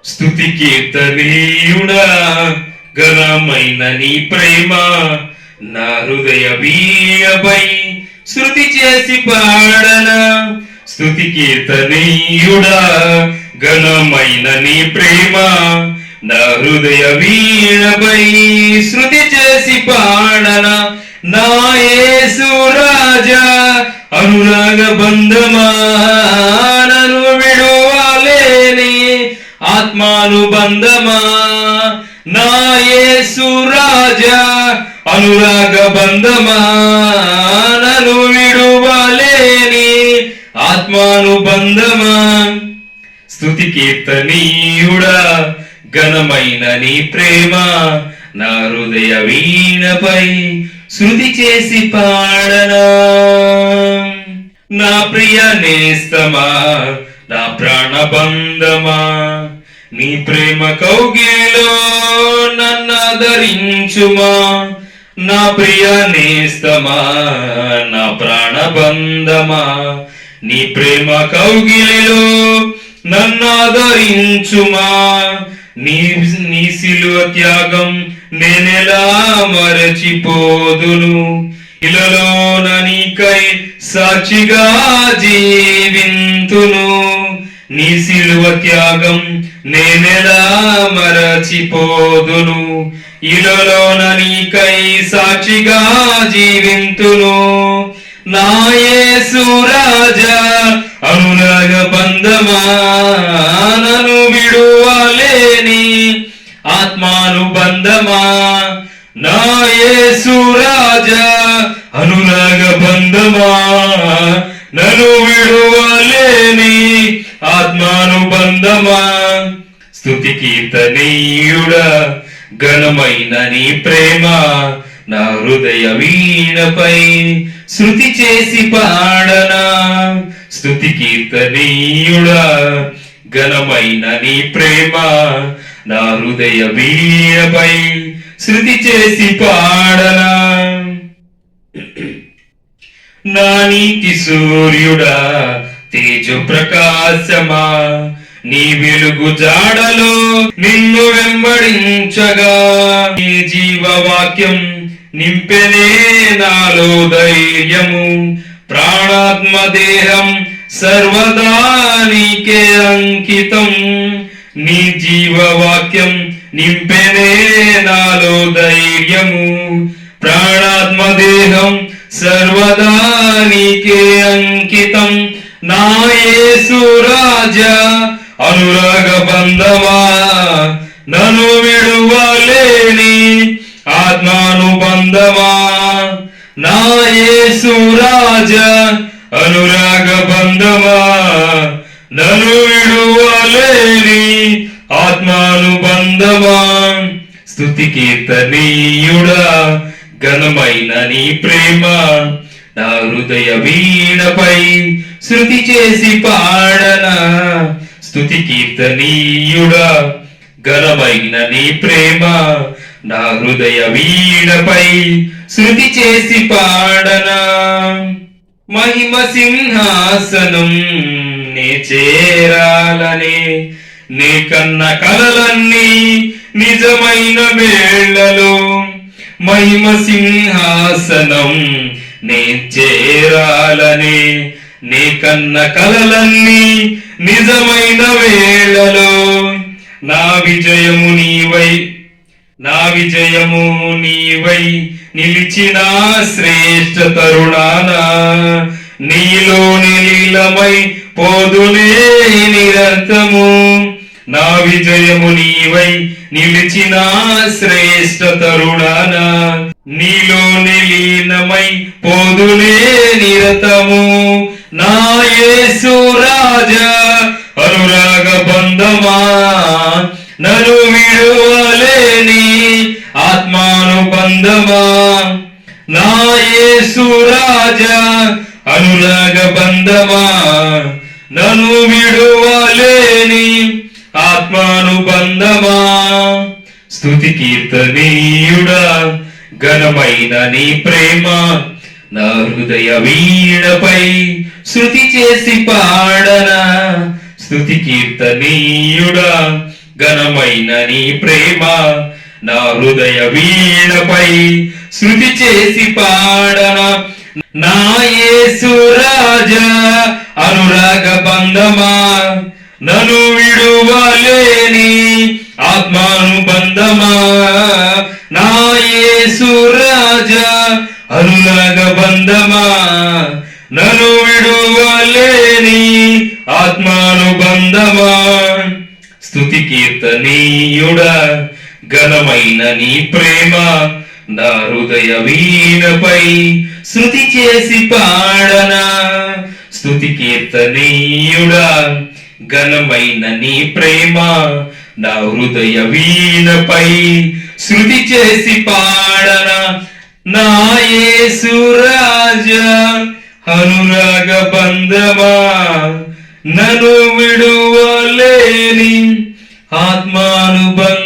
స్తుతి కీర్తనీయుడా ఘనమైన నీ ప్రేమ నా హృదయ వీణపై శృతి చేసి పాడనా. స్తుతి కీర్తనీయుడా ఘనమైన నీ ప్రేమ నా హృదయ వీణపై శృతి చేసి పాడనా. నా యేసు రాజా అనురాగ బంధమా నన్ను విడువలేని ఆత్మానుబంధమా. నా యేసు రాజా అనురాగ బంధమా నన్ను విడువలేని ఆత్మానుబంధమా. స్తుతి కీర్తనీయుడా ఘనమైన నీ ప్రేమ నా హృదయ వీణపై శృతి చేసి పాడనా. నా ప్రియ నేస్తమా నా ప్రాణబంధమా నీ ప్రేమ కౌగిలిలో నన్నదరించుమా. నా ప్రియ నేస్తమా నా ప్రాణబంధమా నీ ప్రేమ కౌగిలిలో నన్నదరించుమా. నీ సిలువ త్యాగం నేనెలా మరచిపోదును. ఇలలోన నీకై సాక్షిగా జీవింతును. నీ సిలువ త్యాగం నేనెలా మరచిపోదును. ఇలలోన నీకై సాక్షిగా జీవింతును. నా యేసు రాజా అనురాగ బంధమా నన్ను విడువలేని ఆత్మానుబంధమా. నా యేసు రాజా అనురాగ బంధమా నన్ను విడువలేని ఆత్మానుబంధమా. స్తుతి కీర్తనీయుడా ఘనమైన నీ ప్రేమ నా హృదయ వీణపై శృతి చేసి పాడనా. స్తుతి కీర్తనీయుడా ఘనమైన నీ ప్రేమ నా హృదయ వీణపై శృతి చేసి పాడనా. నా నీతి సూర్యుడా తేజో ప్రకాశమా నీ వెలుగు జాడలో నిన్ను వెంబడించగా. నీ జీవవాక్యం నింపెనే నాలో ధైర్యము. ప్రాణాత్మ దేహం సర్వదా నీకే అంకితం. నీ జీవవాక్యం నింపెనే నాలో ధైర్యము. ప్రాణాత్మ దేహం సర్వదా నీకే అంకితం. నా యేసు రాజా అనురాగ బంధమా నన్ను విడువలేని ఆత్మానుబంధమా. నా యేసు రాజా అనురాగ బంధమా నన్ను విడువలేని ఆత్మానుబంధమా. స్తుతి కీర్తనీయుడా ఘనమైన నీ ప్రేమ నా హృదయ వీణపై శృతి చేసి పాడనా. స్తుతి కీర్తనీయుడా ఘనమైన నీ ప్రేమ నా హృదయ వీణపై శృతి చేసి పాడనా. మహిమ సింహాసనం నే చేరాలనే నీ కన్న కలలన్నీ నిజమైన వేళలో. మహిమ సింహాసనం నే చేరాలనే నీ కన్న కలలన్నీ నిజమైన వేళలో. నా విజయము నీవై నిలిచిన శ్రేష్ఠ తరుణానా. నీలోని లీలమై పోదునే నిరంతము. నా విజయము నీవై నిలిచిన శ్రేష్ఠ తరుణానా. నీలోని లీనమై పోదునే నిరతము. నా యేసు రాజా అనురాగ బంధమా నన్ను విడువలేని ఆత్మానుబంధమా. నా యేసు రాజా అనురాగ బంధమా నన్ను విడువలేని ఆత్మానుబంధమా. స్తుతి కీర్తనీయుడా ఘనమైన నీ ప్రేమ నా హృదయ వీణపై శృతి చేసి పాడనా. స్తుతి కీర్తనీయుడా ఘనమైన నీ ప్రేమ నా హృదయ వీణపై శృతి చేసి పాడన నా యేసు రాజా అనురాగ బంధమా నన్ను విడువలేని ఆత్మానుబంధమా నా యేసు రాజా అనురాగ బంధమా నన్ను విడువలేని ఆత్మానుబంధమా స్తుతి కీర్తనీయుడా ఘనమైన నీ ప్రేమ నా హృదయ వీణపై శృతి చేసి పాడనా స్తుతి కీర్తనీయుడా ఘనమైన నీ ప్రేమ నా హృదయ వీణపై శృతి చేసి పాడనా నా యేసు రాజా అనురాగ బంధమా నన్ను విడువలేని ఆత్మానుబంధమా